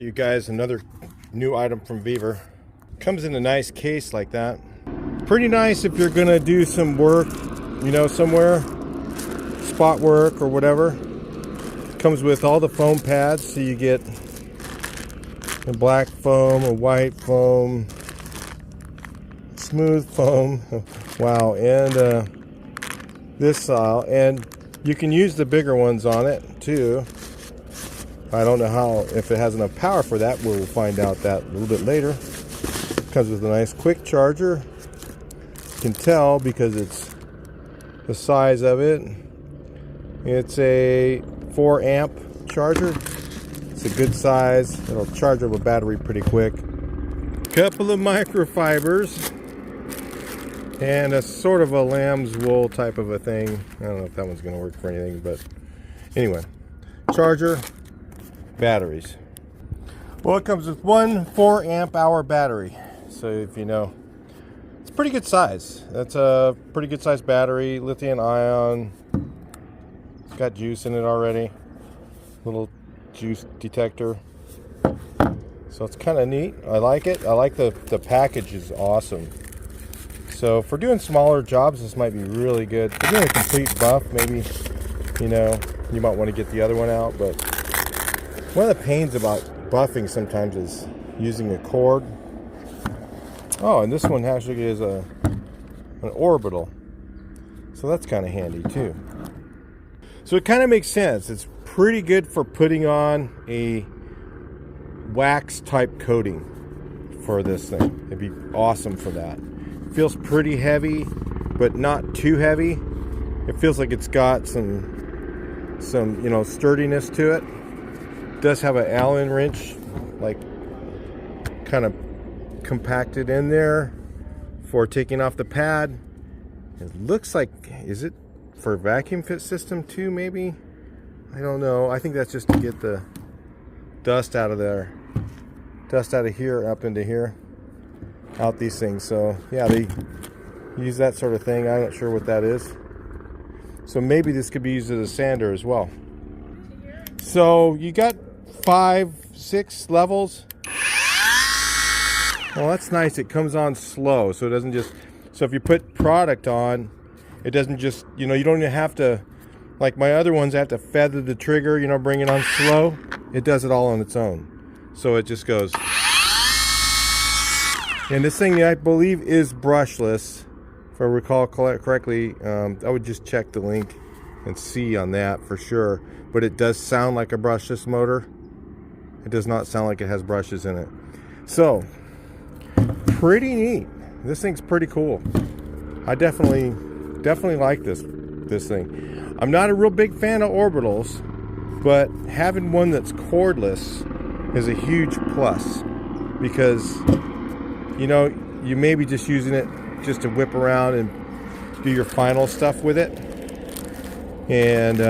You guys, another new item from VEVOR. Comes in a nice case like that. Pretty nice if you're gonna do some work, you know, somewhere, spot work or whatever. Comes with all the foam pads, so you get a black foam, a white foam, smooth foam. Wow, and this style, and you can use the bigger ones on it too. I don't know how, if it has enough power for that. We'll find out that a little bit later. Comes with a nice quick charger. You can tell because it's the size of it. It's a 4 amp charger. It's a good size. It'll charge up a battery pretty quick. Couple of microfibers and a sort of a lamb's wool type of a thing. I don't know if that one's going to work for anything, but anyway, charger. Batteries. Well, it comes with one 4 amp hour battery, so if you know, it's pretty good size. That's a pretty good size battery, lithium ion. It's got juice in it already, little juice detector, so it's kind of neat. I like it. I like the package is awesome. So for doing smaller jobs, this might be really good. For doing a complete buff, maybe, you know, you might want to get the other one out, but one of the pains about buffing sometimes is using a cord. Oh, and this one actually is an orbital, so that's kind of handy too. So it kind of makes sense. It's pretty good for putting on a wax type coating for this thing. It'd be awesome for that. It feels pretty heavy, but not too heavy. It feels like it's got some you know, sturdiness to it. Does have an Allen wrench, like, kind of compacted in there for taking off the pad. It looks like, is it for a vacuum fit system too, maybe? I don't know. I think that's just to get the dust out of there, dust out of here up into here, out these things. So yeah, they use that sort of thing. I'm not sure what that is. So maybe this could be used as a sander as well. So you got 5, 6 levels. Well, that's nice. It comes on slow, so it doesn't just, so if you put product on, it doesn't just, you know, you don't even have to, like my other ones, I have to feather the trigger, you know, bring it on slow. It does it all on its own. So it just goes. And this thing, I believe, is brushless, if I recall correctly. I would just check the link and see on that for sure. But it does sound like a brushless motor. It does not sound like it has brushes in it. So, pretty neat. This thing's pretty cool. I definitely like this thing. I'm not a real big fan of orbitals, but having one that's cordless is a huge plus, because, you know, you may be just using it just to whip around and do your final stuff with it. And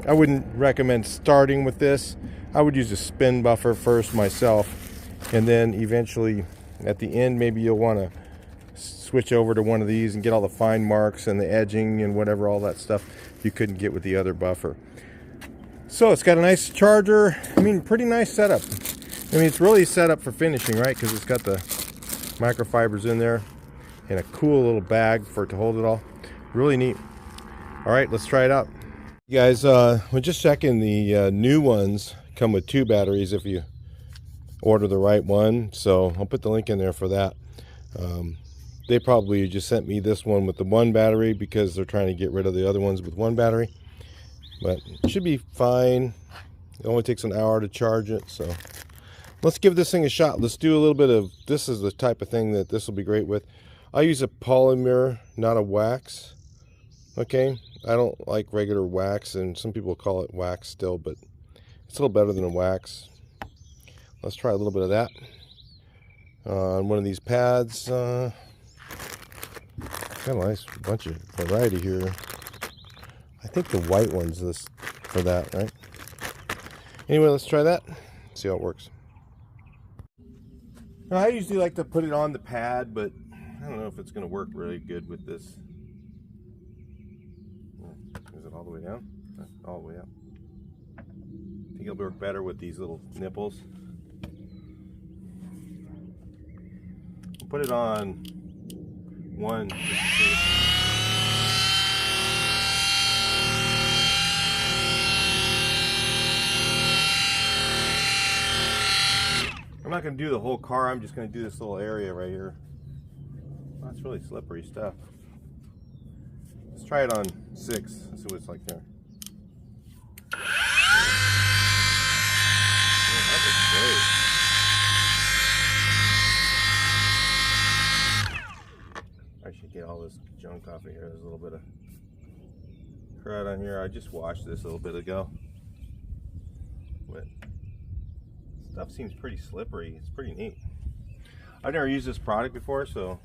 I wouldn't recommend starting with this. I would use a spin buffer first myself, and then eventually at the end maybe you'll want to switch over to one of these and get all the fine marks and the edging and whatever, all that stuff you couldn't get with the other buffer. So it's got a nice charger. I mean, pretty nice setup. I mean, it's really set up for finishing, right? Because it's got the microfibers in there and a cool little bag for it to hold it all. Really neat. All right, let's try it out. You guys, we're just checking the new ones come with 2 batteries if you order the right one. So I'll put the link in there for that. They probably just sent me this one with the 1 battery because they're trying to get rid of the other ones with 1 battery. But it should be fine. It only takes an hour to charge it. So let's give this thing a shot. Let's do a little bit of, this is the type of thing that this will be great with. I use a polymer, not a wax. Okay, I don't like regular wax, and some people call it wax still, but it's a little better than a wax. Let's try a little bit of that on one of these pads. Got a nice bunch of variety here. I think the white one's this for that, right? Anyway, let's try that, see how it works. Now, I usually like to put it on the pad, but I don't know if it's going to work really good with this. Is it all the way down? All the way up. I think it'll work better with these little nipples. Put it on 1. I'm not going to do the whole car, I'm just going to do this little area right here. That's really slippery stuff. Let's try it on 6. Let's see what it's like there. Oh, that looks great. I should get all this junk off of here. There's a little bit of crud on here. I just washed this a little bit ago. But stuff seems pretty slippery. It's pretty neat. I've never used this product before, so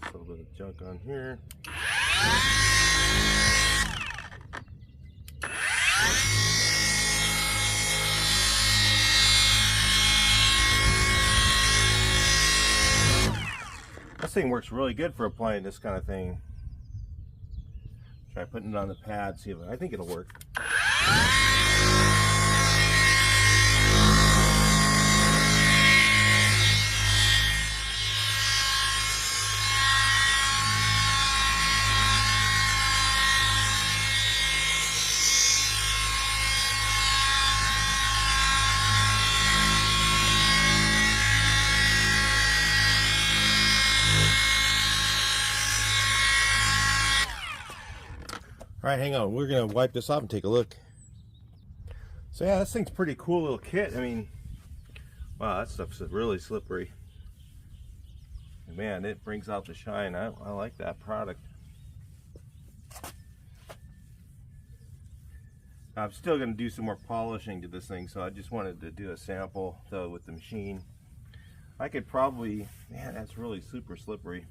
a little bit of junk on here. This thing works really good for applying this kind of thing. Try putting it on the pad, see if I think it'll work. All right, hang on. We're gonna wipe this off and take a look. So yeah, this thing's a pretty cool little kit. I mean, wow, that stuff's really slippery. And man, it brings out the shine. I like that product. I'm still gonna do some more polishing to this thing, so I just wanted to do a sample though with the machine. I could probably, man, that's really super slippery.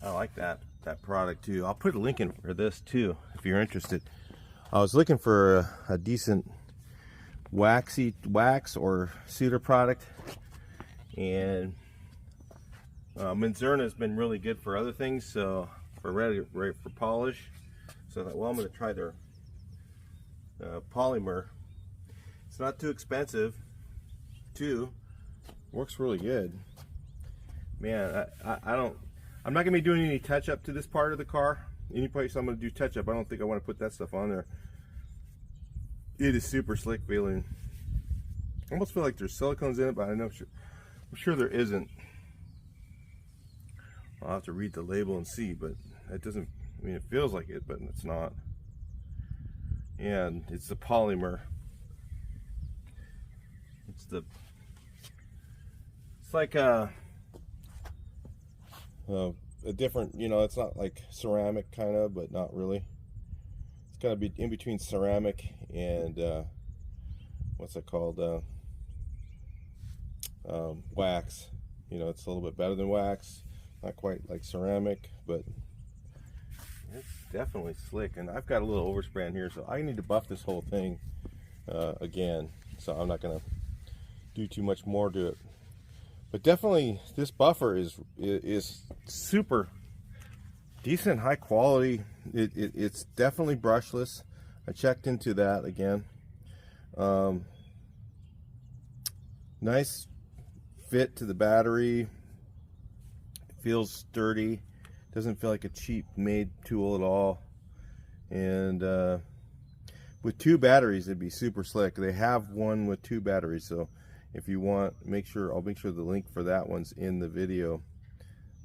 I like that product too. I'll put a link in for this too if you're interested. I was looking for a decent wax or cedar product, and Menzerna has been really good for other things. So for ready for polish. So I thought, well, I'm going to try their polymer. It's not too expensive. Too works really good. Man, I'm not going to be doing any touch-up to this part of the car. Any place I'm going to do touch-up, I don't think I want to put that stuff on there. It is super slick feeling. I almost feel like there's silicones in it, but I'm sure there isn't. I'll have to read the label and see, but it doesn't, I mean, it feels like it, but it's not. And it's the polymer. It's like a different, you know, it's not like ceramic kind of, but not really. It's gotta be in between ceramic and what's it called, wax. You know, it's a little bit better than wax, not quite like ceramic, but it's definitely slick. And I've got a little overspray in here, so I need to buff this whole thing again, so I'm not gonna do too much more to it. But definitely this buffer is super decent, high quality. It's definitely brushless. I checked into that again. Nice fit to the battery. It feels sturdy. Doesn't feel like a cheap made tool at all. And with 2 batteries, it'd be super slick. They have one with 2 batteries, so if you want, I'll make sure the link for that one's in the video.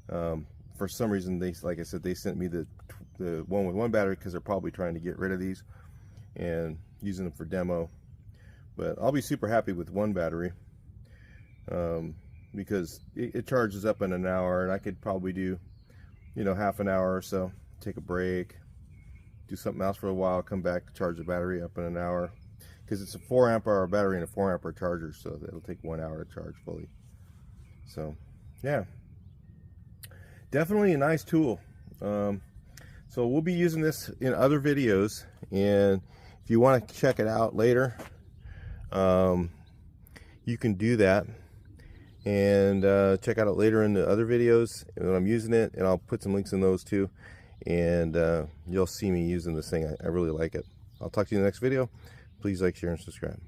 For some reason, like I said, they sent me the one with 1 battery because they're probably trying to get rid of these and using them for demo. But I'll be super happy with 1 battery because it charges up in an hour, and I could probably do, you know, half an hour or so, take a break, do something else for a while, come back, charge the battery up in an hour. Because it's a 4 amp hour battery and a 4 amp hour charger, so it'll take 1 hour to charge fully. So yeah, definitely a nice tool. So we'll be using this in other videos, and if you want to check it out later, you can do that, and check out it later in the other videos when I'm using it, and I'll put some links in those too, and you'll see me using this thing. I really like it. I'll talk to you in the next video. Please like, share, and subscribe.